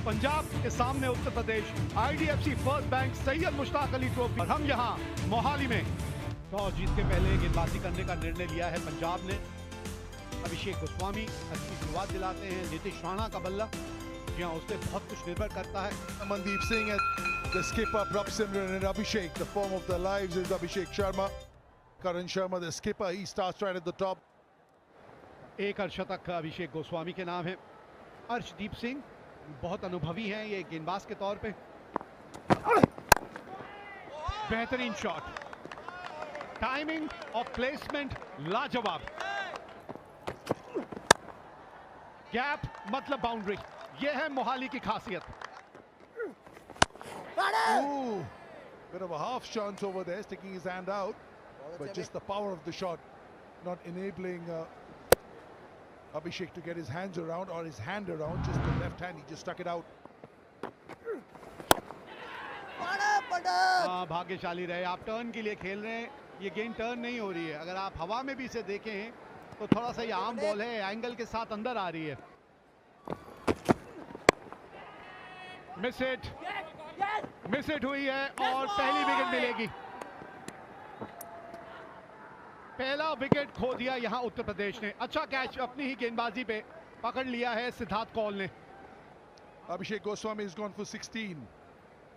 पंजाब के सामने Uttar Pradesh, IDFC first bank Syed Mushtaq Ali trophy. और हम यहाँ मोहाली में टॉस जीत के पहले गेंदबाजी करने का निर्णय लिया है पंजाब ने। अभिषेक गोस्वामी अच्छी शुरुआत दिलाते हैं। नीतीश राणा का बल्ला, जहाँ उससे बहुत कुछ निर्भर करता है। Mandeep Singh and the skipper Prabh Simran and Abhishek. The form of their lives is Abhishek Sharma. Karan Sharma, the skipper, he starts right at the top. एक अर्धशतक अभिषेक गोस्वामी के नाम है। अर्शदीप सिंह बहुत अनुभवी हैं ये गेंदबाज के तौर पे। बेहतरीन शॉट, टाइमिंग और प्लेसमेंट लाजवाब। गैप मतलब बाउंड्री, ये है मोहाली की खासियत। Ooh, bit of a half chance over there, sticking his hand out, but just the power of the shot not enabling Abhishek to get his hands around, or his hand around, just the left hand, he just stuck it out. भाग्यशाली रहे, आप turn के लिए खेल रहे हैं, ये गेंद टर्न नहीं हो रही है। अगर आप हवा में भी इसे देखें तो थोड़ा सा ये आम बॉल है, एंगल के साथ अंदर आ रही है। मिस हिट हुई है और पहली विकेट मिलेगी। पहला विकेट खो दिया यहां उत्तर प्रदेश ने। अच्छा कैच अपनी ही गेंदबाजी पे पकड़ लिया है सिद्धार्थ कौल ने। Abhishek Goswami has gone for 16.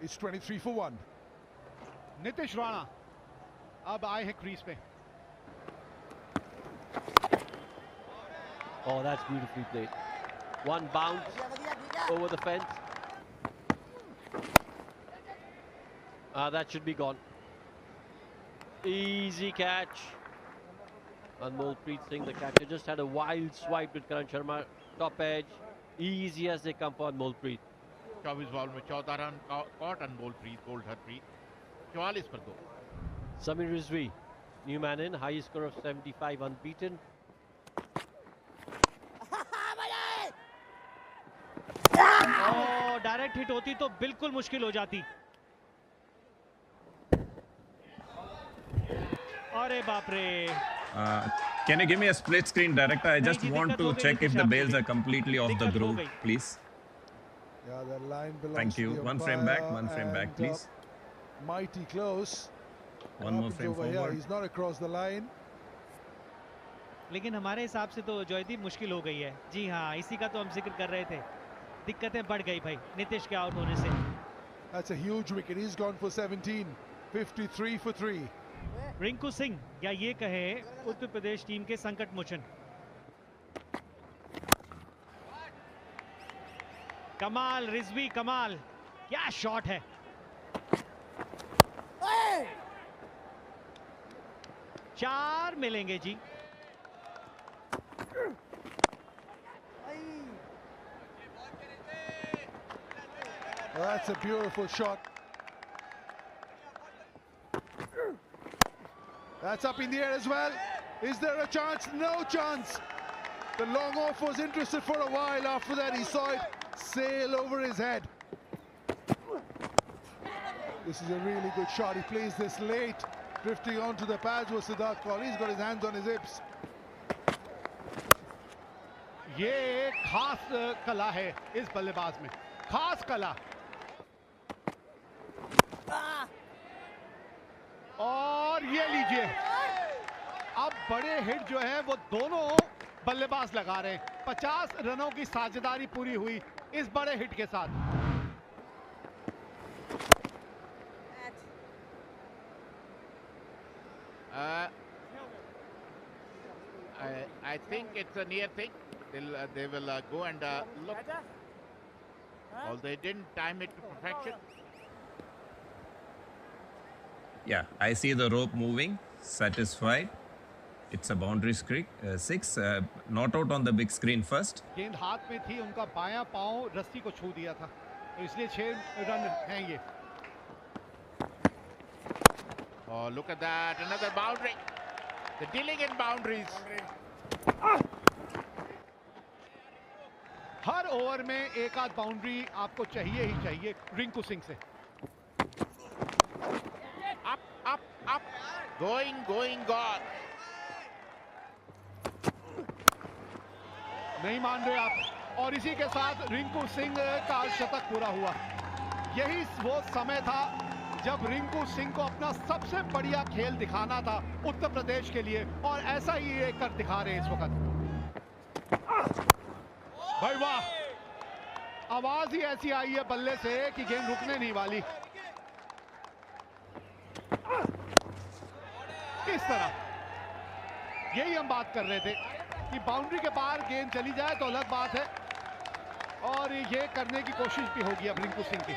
It's 23 for 1. Nitish Rana अब आए हैं क्रीज पे। Oh, that's beautifully played. One bounce over the fence. That should be gone. Easy catch. Anmolpreet Singh, the catcher, just had a wild swipe with Karan Sharma. Top edge. Easy as they come for Anmolpreet. 24 ball में 14 run caught Anmolpreet, bowled Harpreet, 44 पर 2। Samir Rizvi, new man in, highest score of 75, unbeaten. Direct hit होती तो बिल्कुल मुश्किल हो जाती। अरे बाप रे। Can you give me a split screen, director? I just want to check if the bails are completely off the groove, please. Yeah, the line belongs Thank you. to the One frame back, umpire, one frame back, and, please. Mighty close. One more frame over here. forward. He's not across the line. लेकिन हमारे हिसाब से तो जॉयदीप मुश्किल हो गई है। जी हाँ, इसी का तो हम जिक्र कर रहे थे। दिक्कतें बढ़ गई भाई नीतीश के आउट होने से। That's a huge wicket. He's gone for 17. 53 for 3. Rinku Singh, या ये कहे उत्तर प्रदेश टीम के संकट मोचन। कमाल रिजवी, कमाल, क्या शॉट है। चार मिलेंगे जी। Well, that's a beautiful shot. That's up in the air as well. Is there a chance? No chance. The long off was interested for a while. After that, he saw it sail over his head. This is a really good shot. He plays this late, drifting onto the pads with Siddharth Kaul. He's got his hands on his hips. ये एक खास कला है इस बल्लेबाज में, खास कला। और ये लीजिए, अब बड़े हिट जो है वो दोनों बल्लेबाज लगा रहे हैं। 50 रनों की साझेदारी पूरी हुई इस बड़े हिट के साथ। I think it's a near thing. They will go and look. Although they didn't time it to perfection. Yeah, I see the rope moving. Satisfied. It's a boundary six. Not out on the big screen first. गेंद हाथ में थी, उनका बायां पांव रस्सी को छू दिया था, तो इसलिए 6 रन हैं ये। Oh, look at that! Another boundary. The dealing in boundaries. Her over में एक आध बाउंड्री आपको चाहिए ही चाहिए रिंकू सिंह से। Up. Going, gone. नहीं मान रहे आप, और इसी के साथ रिंकू सिंह का शतक पूरा हुआ। यही वो समय था जब रिंकू सिंह को अपना सबसे बढ़िया खेल दिखाना था उत्तर प्रदेश के लिए, और ऐसा ही ये कर दिखा रहे हैं इस वक्त। भाई वाह, आवाज ही ऐसी आई है बल्ले से कि गेंद रुकने नहीं वाली। इस तरह यही हम बात कर रहे थे कि बाउंड्री के पार गेंद चली जाए तो अलग बात है, और ये करने की कोशिश भी होगी अब रिंकू सिंह की।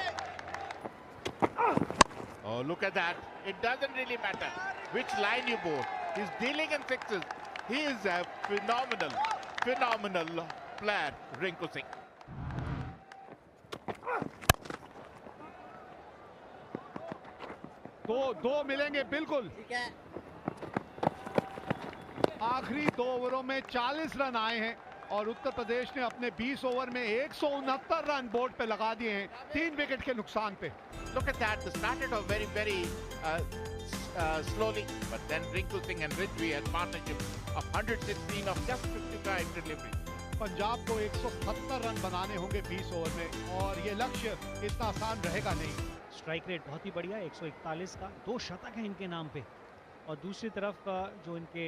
Oh, look at that. It doesn't really matter which line you bowl. He's dealing in sixes. He is a phenomenal player, Rinku Singh. दो मिलेंगे बिल्कुल। आखिरी 2 ओवरों में 40 रन आए हैं और उत्तर प्रदेश ने अपने 20 ओवर में 169 रन बोर्ड पे लगा दिए हैं 3 विकेट के नुकसान पे। Look at that. They started off very slowly, but then Rinku Singh and Ridgway had partnership of 116 of just 55 delivery. Punjab को 170 रन बनाने होंगे 20 ओवर में, और ये लक्ष्य इतना आसान रहेगा नहीं। स्ट्राइक रेट बहुत ही बढ़िया 141 का, 2 शतक है इनके नाम पे। और दूसरी तरफ जो इनके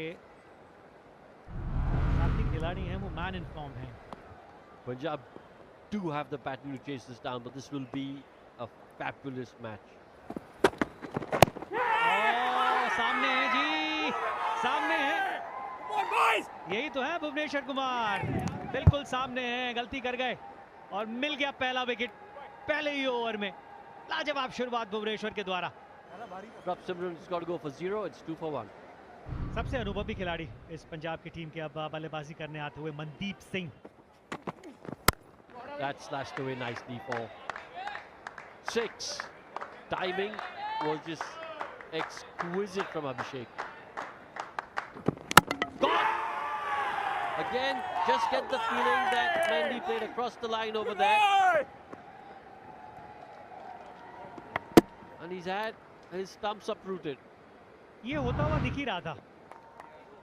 साथी खिलाड़ी हैं वो मैन इन फॉर्म हैं। Punjab do have the pattern to chase this down, but this will be a fabulous match. सामने है जी, सामने है, यही तो है भुवनेश्वर कुमार, बिल्कुल सामने है, गलती कर गए और मिल गया पहला विकेट पहले ही ओवर में। लाजवाब शुरुआत भुवनेश्वर के द्वारा। Prabh Simran's got to go for 0. It's 2 for 1. सबसे अनुभवी खिलाड़ी इस पंजाब की टीम के अब बल्लेबाजी करने आते हुए Mandeep Singh. That slashed away nicely for 6. Timing was just exquisite from Abhishek. Again, just get the feeling that Mendy played across the line over there. And he's had his stumps uprooted. ये होता हुआ दिख ही रहा था।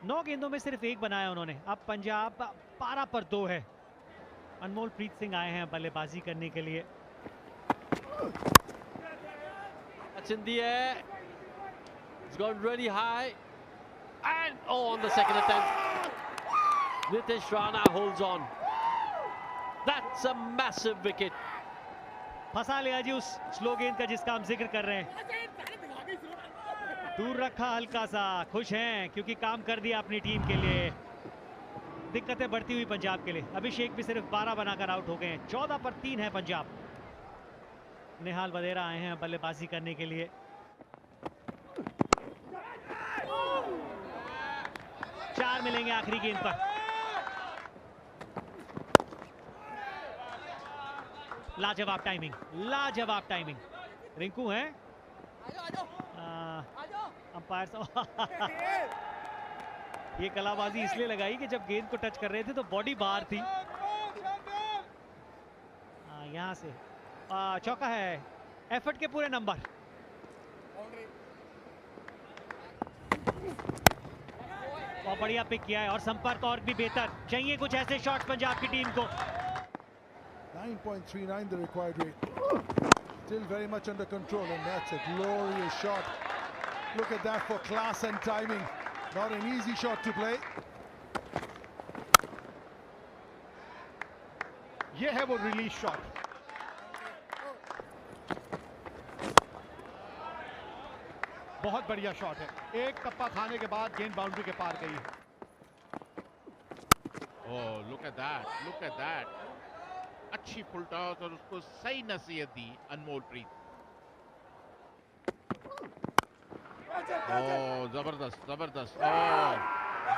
9 गेंदों में सिर्फ 1 बनाया उन्होंने। अब पंजाब 12 पर 2 है। अनमोल प्रीत सिंह आए हैं बल्लेबाजी करने के लिए। That's in the air. It's gone really high. And on the second attempt, Nitish Rana holds on. That's a massive wicket. फंसा लिया जी उस स्लो गेंद का जिसका हम जिक्र कर रहे हैं। दूर रखा हल्का सा, खुश हैं क्योंकि काम कर दिया अपनी टीम के लिए। दिक्कतें बढ़ती हुई पंजाब के लिए। अभिषेक भी सिर्फ 12 बनाकर आउट हो गए हैं। 14 पर 3 है पंजाब। निहाल वधेरा आए हैं बल्लेबाजी करने के लिए। चार मिलेंगे आखिरी गेंद पर। लाजवाब टाइमिंग, लाजवाब टाइमिंग। रिंकू हैं अंपायर। ये कलाबाजी इसलिए लगाई कि जब गेंद को टच कर रहे थे तो बॉडी बाहर थी। यहां से चौका है। एफर्ट के पूरे नंबर। बहुत बढ़िया पिक किया है और संपर्क और भी बेहतर। चाहिए कुछ ऐसे शॉट्स पंजाब की टीम को। 9.39 the required rate. Still very much under control, and that's a glorious shot. Look at that for class and timing. Not an easy shot to play. ये है वो रिलीज शॉट। बहुत बढ़िया शॉट है। एक टप्पा खाने के बाद गेंद बाउंड्री के पार गई। Oh, look at that. Look at that. अच्छी फुल टॉस और उसको सही नसीहत दी अनमोल प्रीत। ओह जबरदस्त जबरदस्त,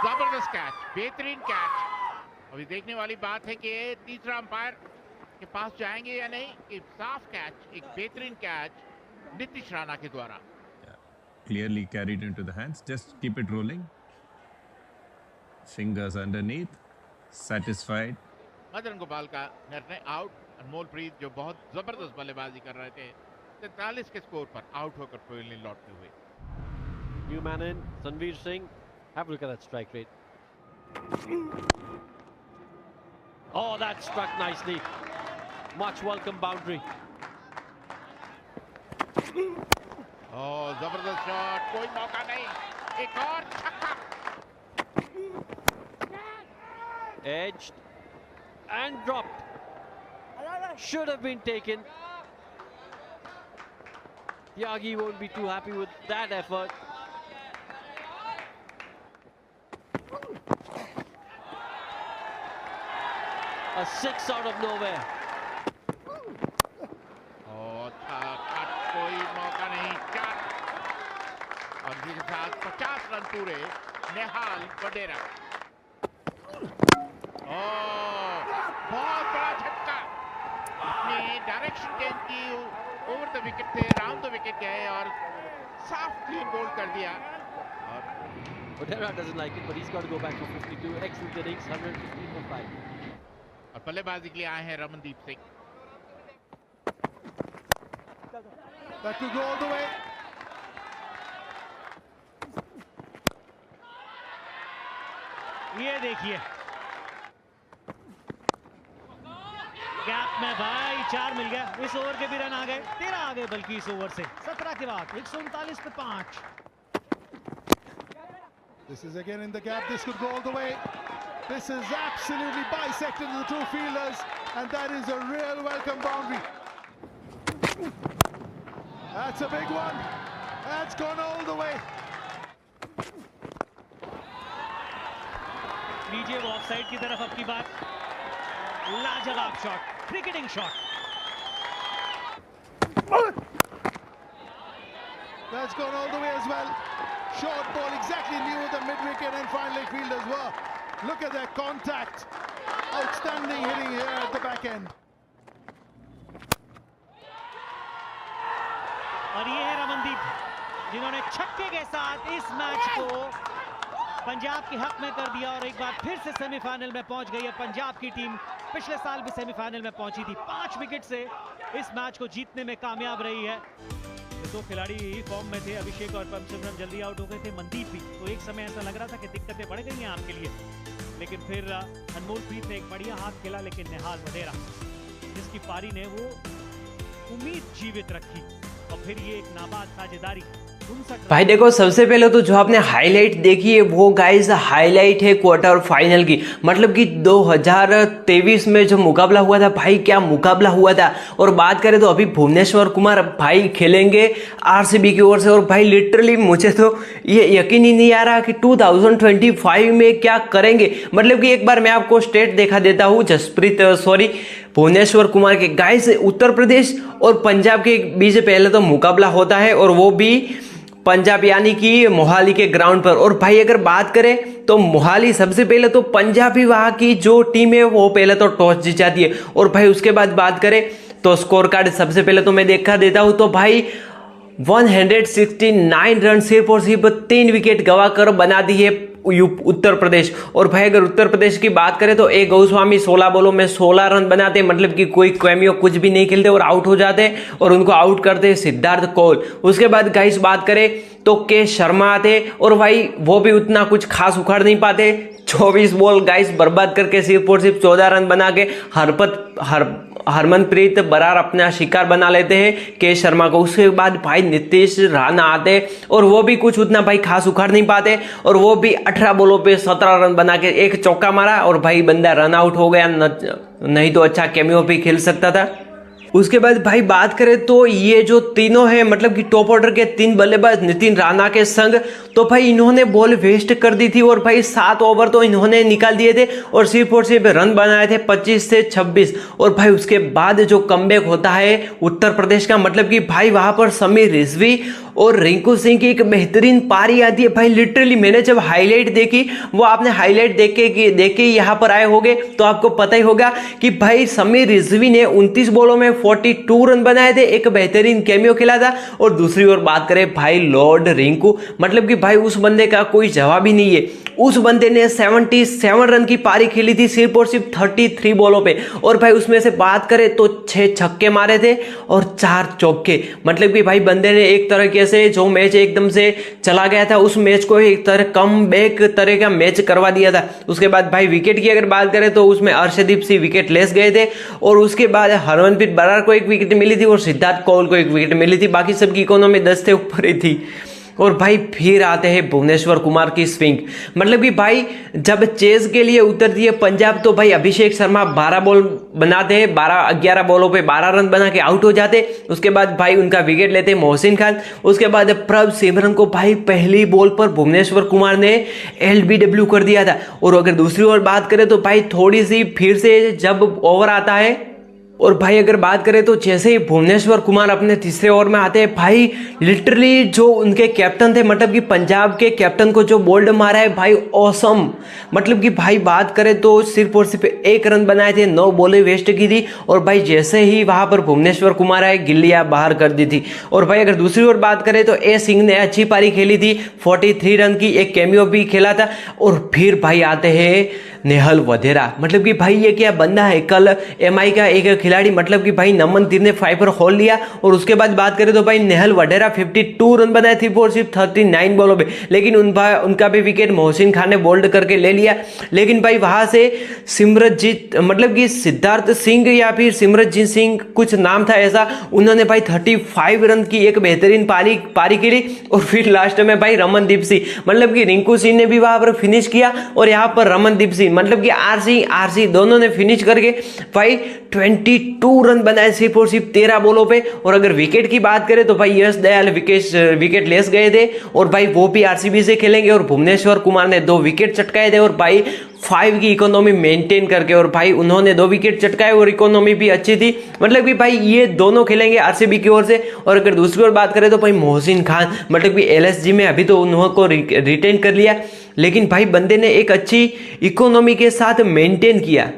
जबरदस्त कैच, बेहतरीन कैच। अभी देखने वाली बात है कि तीसरा अंपायर के पास जाएंगे या नहीं। एक साफ कैच, एक बेहतरीन कैच नीतीश राणा के द्वारा। Clearly carried into the hands. Just keep it rolling. Fingers underneath. Satisfied. Madan Gopal का निर्णय आउट। अनमोल प्रीत जो बहुत जबरदस्त बल्लेबाजी कर रहे थे 43 के स्कोर पर आउट होकर पवेलियन लौटते हुए। New man in, Sanveer Singh. Have a look at that strike rate. Oh, that struck nicely. Much welcome boundary. Oh, जबरदस्त शॉट, कोई मौका नहीं, एक और छक्का. Edged and dropped. Should have been taken. Tyagi won't be too happy with that effort. A 6 out of nowhere. Oh, अच्छा, कोई मौका नहीं, 4. और इसी के साथ 50 रन पूरे. नेहाल वडेरा. बहुत बड़ा झटका. अपनी डायरेक्शन चेंज की, ओवर द विकेट थे, राउंड द विकेट गए और साफ क्लीन बोल्ड कर दिया. और Vadera doesn't like it, but he's got to go back for 52. Excellent innings, 115 for 5. और बल्लेबाजी के लिए आए हैं Ramandeep Singh. That could go all the way. ये देखिए गैप में भाई 4 मिल गया. इस ओवर के भी रन आ गए, 13 आ गए बल्कि इस ओवर से. 17 के बाद 139 पे 5. This is again in the gap. This could go all the way. This is absolutely bisected to the two fielders, and that is a real welcome boundary. That's a big one. That's gone all the way. लीजिए वो offside की तरफ अब की बात. लाजवाब shot, cricketing shot. That's gone all the way as well. Short ball, exactly knew where the mid-wicket and fine leg fielders were. Look at that contact. Outstanding hitting here at the back end. और ये है रमनदीप जिन्होंने छक्के के साथ इस match को पंजाब के हक में कर दिया और एक बार फिर से सेमीफाइनल में पहुंच गई है पंजाब की टीम. पिछले साल भी सेमीफाइनल में पहुंची थी. 5 विकेट से इस मैच को जीतने में कामयाब रही है. ये 2 खिलाड़ी फॉर्म में थे, अभिषेक और परमसिमरन जल्दी आउट हो गए थे. मनदीप भी तो एक समय ऐसा लग रहा था कि दिक्कतें बढ़ गई हैं आपके लिए, लेकिन फिर अनमोलप्रीत ने एक बढ़िया हाथ खेला. लेकिन नेहाल वडेरा जिसकी पारी ने वो उम्मीद जीवित रखी और फिर ये एक नाबाद साझेदारी. भाई देखो, सबसे पहले तो जो आपने हाईलाइट देखी है वो गाइस हाईलाइट है क्वार्टर फाइनल की. मतलब कि 2023 में जो मुकाबला हुआ था भाई, क्या मुकाबला हुआ था. और बात करें तो अभी भुवनेश्वर कुमार भाई खेलेंगे आरसीबी की ओर से. और भाई लिटरली मुझे तो ये यकीन ही नहीं आ रहा कि 2025 में क्या करेंगे. मतलब कि एक बार मैं आपको स्टेट देखा देता हूँ भुवनेश्वर कुमार के. गाइस उत्तर प्रदेश और पंजाब के बीच पहले तो मुकाबला होता है और वो भी पंजाब यानी कि मोहाली के ग्राउंड पर. और भाई अगर बात करें तो मोहाली सबसे पहले तो पंजाबी वहां की जो टीम है वो पहले तो टॉस जीत जाती है. और भाई उसके बाद बात करें तो स्कोर कार्ड सबसे पहले तो मैं देखा देता हूं तो भाई 169 रन सिर्फ और सिर्फ 3 विकेट गंवाकर बना दी है उत्तर प्रदेश. और भाई अगर उत्तर प्रदेश की बात करें तो ए गोस्वामी 16 बॉलों में 16 रन बनाते, मतलब कि कोई कैमियो कुछ भी नहीं खेलते और आउट हो जाते और उनको आउट करते सिद्धार्थ कौल. उसके बाद गाइस बात करें तो के शर्मा आते और भाई वो भी उतना कुछ खास उखाड़ नहीं पाते. 24 बॉल गाइस बर्बाद करके सिर्फ और सिर्फ 14 रन बना के हरमनप्रीत बरार अपना शिकार बना लेते हैं के शर्मा को. उसके बाद भाई नीतीश राणा आते और वो भी कुछ उतना भाई खास उखाड़ नहीं पाते और वो भी 18 बॉलों पे 17 रन बना के एक चौका मारा और भाई बंदा रन आउट हो गया. नहीं तो अच्छा कैमियो भी खेल सकता था. उसके बाद भाई बात करें तो ये जो तीनों हैं, मतलब कि टॉप ऑर्डर के 3 बल्लेबाज नितिन राणा के संग, तो भाई इन्होंने बॉल वेस्ट कर दी थी और भाई 7 ओवर तो इन्होंने निकाल दिए थे और सिर्फ रन बनाए थे 25 से 26. और भाई उसके बाद जो कमबैक होता है उत्तर प्रदेश का, मतलब कि भाई वहां पर समीर रिजवी और रिंकू सिंह की एक बेहतरीन पारी आती है. भाई लिटरली मैंने जब हाईलाइट देखी, वो आपने हाईलाइट देख के यहाँ पर आए होंगे तो आपको पता ही होगा कि भाई समीर रिजवी ने 29 बॉलों में 42 रन बनाए थे, एक बेहतरीन कैमियो खेला था. और दूसरी ओर बात करें भाई लॉर्ड रिंकू, मतलब कि भाई उस बंदे का कोई जवाब ही नहीं है. उस बंदे ने 77 रन की पारी खेली थी सिर्फ और सिर्फ 33 बॉलों पे. और भाई उसमें से बात करें तो 6 छक्के मारे थे और 4 चौके. मतलब कि भाई बंदे ने एक तरह के तरीके से जो मैच एकदम से चला गया था उस मैच को एक तरह कम बैक तरह का मैच करवा दिया था। उसके बाद भाई विकेट की अगर बात करें तो उसमें अर्शदीप सिंह विकेट लेस गए थे और उसके बाद हरमनप्रीत बरार को एक विकेट मिली थी और सिद्धार्थ कौल को एक विकेट मिली थी। बाकी सबकी इकोनॉमी 10 से ऊपर ही थी। और भाई फिर आते हैं भुवनेश्वर कुमार की स्विंग, मतलब कि भाई जब चेज के लिए उतरती है पंजाब तो भाई अभिषेक शर्मा 12 बॉल बनाते हैं, 11 बॉलों पे 12 रन बना के आउट हो जाते। उसके बाद भाई उनका विकेट लेते हैं मोहसिन खान। उसके बाद प्रभ सिमरन को भाई पहली बॉल पर भुवनेश्वर कुमार ने LBW कर दिया था। और अगर दूसरी ओर बात करें तो भाई थोड़ी सी फिर से जब ओवर आता है और भाई अगर बात करें तो जैसे ही भुवनेश्वर कुमार अपने तीसरे ओवर में आते हैं भाई लिटरली जो उनके कैप्टन थे, मतलब कि पंजाब के कैप्टन को जो बोल्ड मारा है भाई ऑसम। मतलब कि भाई बात करें तो सिर्फ और सिर्फ 1 रन बनाए थे, 9 बॉलें वेस्ट की थी। और भाई जैसे ही वहां पर भुवनेश्वर कुमार आए गिल्लियां बाहर कर दी थी। और भाई अगर दूसरी ओर बात करें तो ए सिंह ने अच्छी पारी खेली थी, 43 रन की, एक कैमियो भी खेला था। और फिर भाई आते हैं नेहल वधेरा, मतलब कि भाई ये क्या बंदा है। कल MI का एक खिलाड़ी मतलब कि भाई नमन तीर ने 5 पर होल लिया। और उसके बाद बात करें तो भाई नेहल वधेरा 52 रन बनाए थे और सिर्फ 39 बॉलों पे, लेकिन उनका भी विकेट मोहसिन खान ने बोल्ड करके ले लिया। लेकिन भाई वहां से सिमरनजीत मतलब कि सिद्धार्थ सिंह या फिर सिमरनजीत सिंह कुछ नाम था ऐसा, उन्होंने भाई 35 रन की एक बेहतरीन पारी खेली। और फिर लास्ट में भाई रमनदीप सिंह मतलब कि रिंकू सिंह ने भी वहां पर फिनिश किया और यहाँ पर रमनदीप सिंह मतलब कि आरसी दोनों ने फिनिश करके भाई 22 रन बनाए सिर्फ और सिर्फ 13 बॉलों पे। और अगर विकेट की बात करें तो भाई यश दयाल विकेट लेस गए थे और भाई वो भी RCB से खेलेंगे। और भुवनेश्वर कुमार ने 2 विकेट चटकाए थे और भाई 5 की इकोनॉमी मेंटेन करके, और भाई उन्होंने 2 विकेट चटकाए और इकोनॉमी भी अच्छी थी। मतलब कि भाई ये दोनों खेलेंगे RCB की ओर से। और अगर दूसरी ओर बात करें तो भाई मोहसिन खान मतलब कि LSG में अभी तो उन्होंने रिटेन कर लिया, लेकिन भाई बंदे ने एक अच्छी इकोनॉमी के साथ मेंटेन किया।